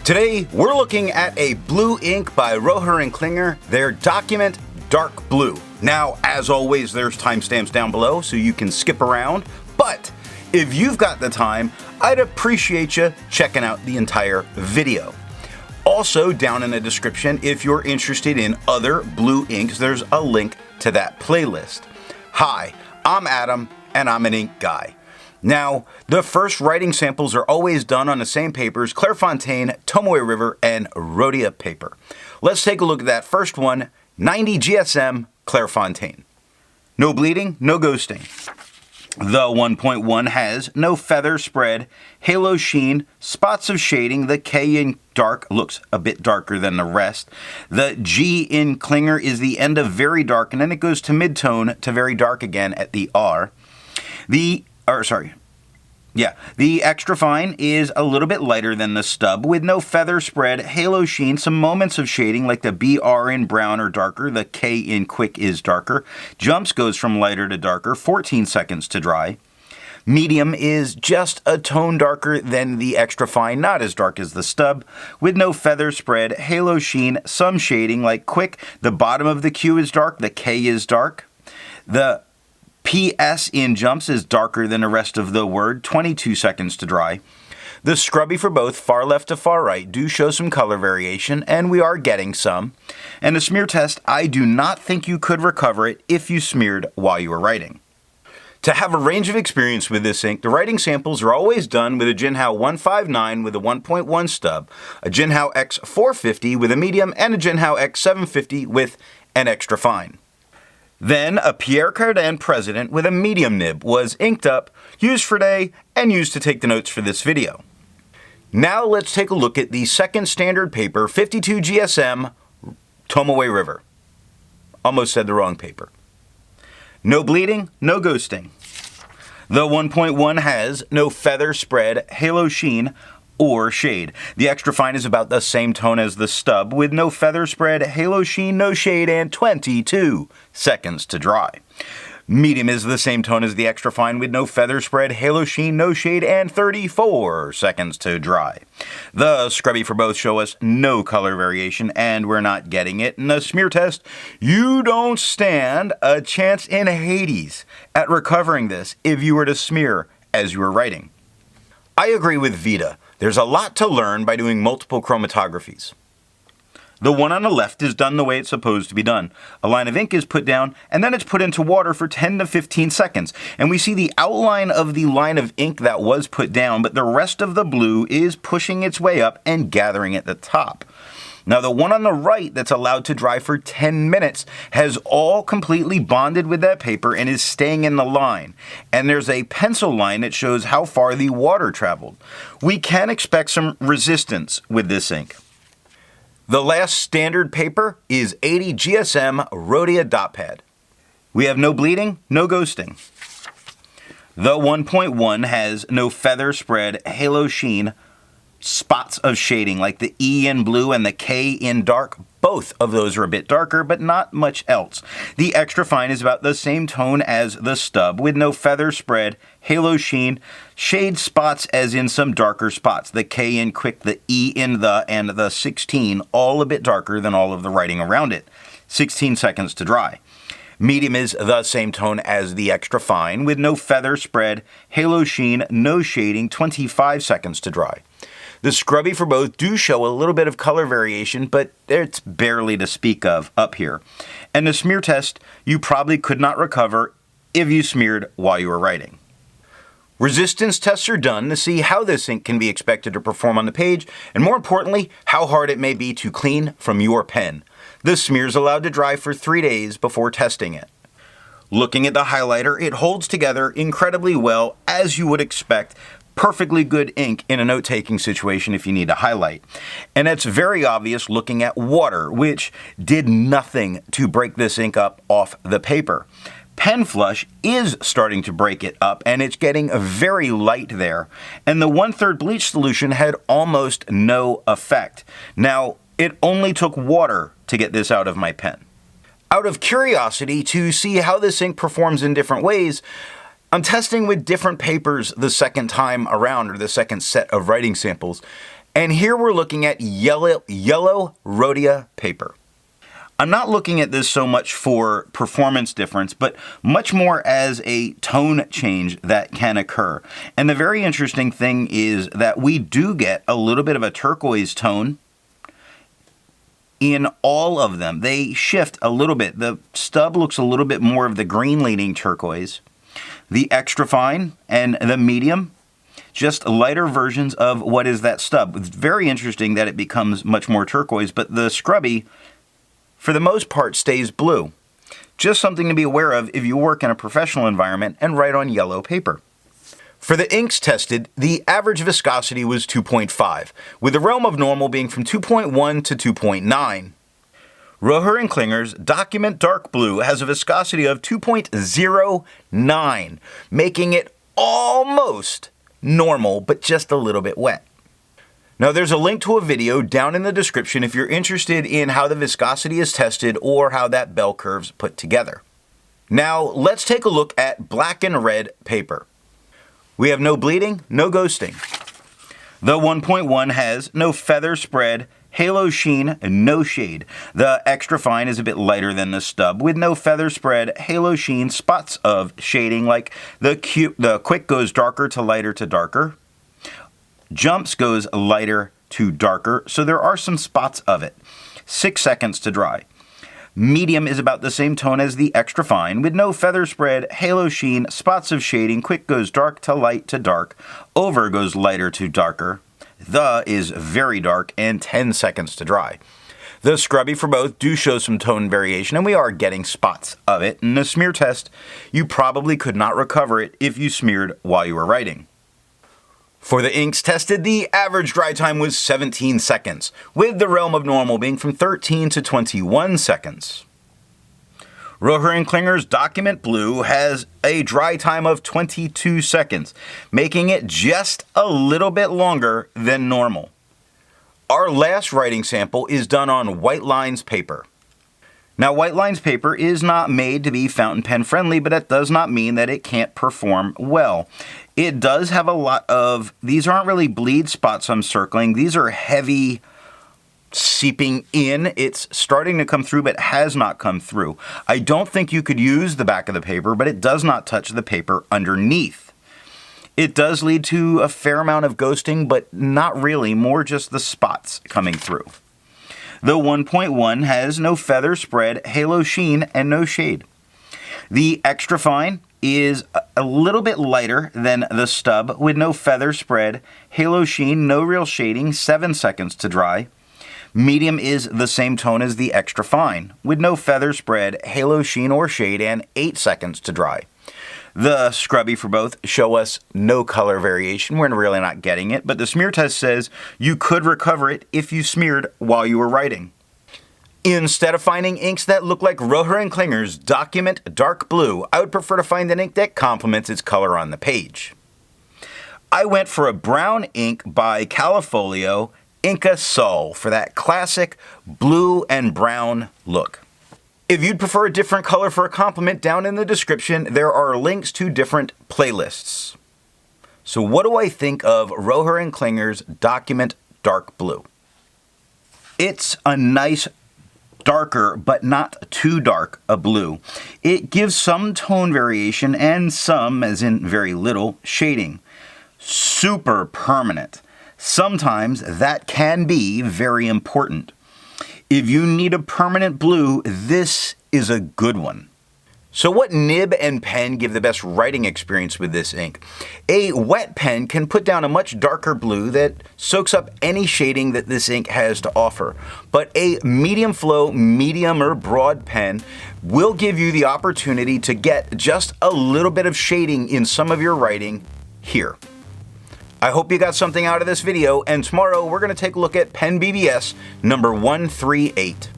Today, we're looking at a blue ink by Rohrer and Klingner, their document Dark Blue. Now, as always, there's timestamps down below so you can skip around, but if you've got the time, I'd appreciate you checking out the entire video. Also, down in the description, if you're interested in other blue inks, there's a link to that playlist. Hi, I'm Adam, and I'm an ink guy. Now, the first writing samples are always done on the same papers, Clairfontaine, Tomoe River, and Rhodia paper. Let's take a look at that first one, 90 GSM Clairfontaine. No bleeding, no ghosting. The 1.1 has no feather spread, halo sheen, spots of shading. The K in dark looks a bit darker than the rest. The G in Klingner is the end of very dark, and then it goes to mid-tone to very dark again at the R. The extra fine is a little bit lighter than the stub with no feather spread, halo sheen, some moments of shading like the BR in brown or darker, the K in quick is darker. Jumps goes from lighter to darker, 14 seconds to dry. Medium is just a tone darker than the extra fine, not as dark as the stub, with no feather spread, halo sheen, some shading like quick, the bottom of the Q is dark, the K is dark. The PS in jumps is darker than the rest of the word, 22 seconds to dry. The scrubby for both far left to far right do show some color variation, and we are getting some. And the smear test, I do not think you could recover it if you smeared while you were writing. To have a range of experience with this ink, the writing samples are always done with a Jinhao 159 with a 1.1 stub, a Jinhao X450 with a medium, and a Jinhao X750 with an extra fine. Then, a Pierre Cardin President with a medium nib was inked up, used for day, and used to take the notes for this video. Now let's take a look at the second standard paper, 52 GSM Tomoe River. Almost said the wrong paper. No bleeding, no ghosting. The 1.1 has no feather spread, halo sheen, or shade. The extra fine is about the same tone as the stub with no feather spread, halo sheen, no shade, and 22 seconds to dry. Medium is the same tone as the extra fine with no feather spread, halo sheen, no shade, and 34 seconds to dry. The scrubby for both show us no color variation, and we're not getting it. In the smear test, you don't stand a chance in Hades at recovering this if you were to smear as you were writing. I agree with Vita. There's a lot to learn by doing multiple chromatographies. The one on the left is done the way it's supposed to be done. A line of ink is put down, and then it's put into water for 10 to 15 seconds. And we see the outline of the line of ink that was put down, but the rest of the blue is pushing its way up and gathering at the top. Now, the one on the right that's allowed to dry for 10 minutes has all completely bonded with that paper and is staying in the line. And there's a pencil line that shows how far the water traveled. We can expect some resistance with this ink. The last standard paper is 80 GSM Rhodia dot pad. We have no bleeding, no ghosting. The 1.1 has no feather spread, halo sheen, spots of shading like the E in blue and the K in dark. Both of those are a bit darker, but not much else. The extra fine is about the same tone as the stub with no feather spread, halo sheen, shade spots as in some darker spots. The K in quick, the E in the, and the 16 all a bit darker than all of the writing around it. 16 seconds to dry. Medium is the same tone as the extra fine with no feather spread, halo sheen, no shading, 25 seconds to dry. The scrubby for both do show a little bit of color variation, but it's barely to speak of up here. And the smear test, you probably could not recover if you smeared while you were writing. Resistance tests are done to see how this ink can be expected to perform on the page, and more importantly, how hard it may be to clean from your pen. The smear is allowed to dry for 3 days before testing it. Looking at the highlighter, it holds together incredibly well, as you would expect. Perfectly good ink in a note-taking situation if you need to highlight. And it's very obvious looking at water, which did nothing to break this ink up off the paper. Pen flush is starting to break it up, and it's getting very light there. And the 1/3 bleach solution had almost no effect. Now, it only took water to get this out of my pen. Out of curiosity to see how this ink performs in different ways, I'm testing with different papers the second time around, or the second set of writing samples, And here we're looking at yellow Rhodia paper. I'm not looking at this so much for performance difference, but much more as a tone change that can occur. And the very interesting thing is that we do get a little bit of a turquoise tone in all of them. They shift a little bit. The stub looks a little bit more of the green leaning turquoise. The extra fine and the medium, just lighter versions of what is that stub. It's very interesting that it becomes much more turquoise, but the scrubby, for the most part, stays blue. Just something to be aware of if you work in a professional environment and write on yellow paper. For the inks tested, the average viscosity was 2.5, with the realm of normal being from 2.1 to 2.9. Rohrer and Klingner's Document Dark Blue has a viscosity of 2.09, making it almost normal, but just a little bit wet. Now there's a link to a video down in the description if you're interested in how the viscosity is tested or how that bell curve's put together. Now let's take a look at black and red paper. We have no bleeding, no ghosting. The 1.1 has no feather spread, halo sheen, and no shade. The extra fine is a bit lighter than the stub with no feather spread, halo sheen, spots of shading like the quick goes darker to lighter to darker. Jumps goes lighter to darker, so there are some spots of it. 6 seconds to dry. Medium is about the same tone as the extra fine, with no feather spread, halo sheen, spots of shading. Quick goes dark to light to dark. Over goes lighter to darker. The is very dark and 10 seconds to dry. The scrubby for both do show some tone variation, and we are getting spots of it. In the smear test, you probably could not recover it if you smeared while you were writing. For the inks tested, the average dry time was 17 seconds, with the realm of normal being from 13 to 21 seconds. Rohrer and Klingner's Document Blue has a dry time of 22 seconds, making it just a little bit longer than normal. Our last writing sample is done on white lines paper. Now, white lines paper is not made to be fountain pen friendly, but that does not mean that it can't perform well. It does have a lot of, these aren't really bleed spots I'm circling. These are heavy seeping in. It's starting to come through, but has not come through. I don't think you could use the back of the paper, but it does not touch the paper underneath. It does lead to a fair amount of ghosting, but not really, more just the spots coming through. The 1.1 has no feather spread, halo sheen, and no shade. The extra fine is a little bit lighter than the stub with no feather spread, halo sheen, no real shading, 7 seconds to dry. Medium is the same tone as the extra fine with no feather spread, halo sheen, or shade, and 8 seconds to dry. The scrubby for both show us no color variation. We're really not getting it, but the smear test says you could recover it if you smeared while you were writing. Instead of finding inks that look like Rohrer and Klingner's Document Dark Blue, I would prefer to find an ink that complements its color on the page. I went for a brown ink by Callifolio Inca Sol for that classic blue and brown look. If you'd prefer a different color for a complement, down in the description, there are links to different playlists. So what do I think of Rohrer and Klingner's Document Dark Blue? It's a nice, darker, but not too dark a blue. It gives some tone variation and some, as in very little, shading. Super permanent. Sometimes that can be very important. If you need a permanent blue, this is a good one. So what nib and pen give the best writing experience with this ink? A wet pen can put down a much darker blue that soaks up any shading that this ink has to offer. But a medium flow, medium or broad pen will give you the opportunity to get just a little bit of shading in some of your writing here. I hope you got something out of this video, and tomorrow we're going to take a look at Pen BBS number 138.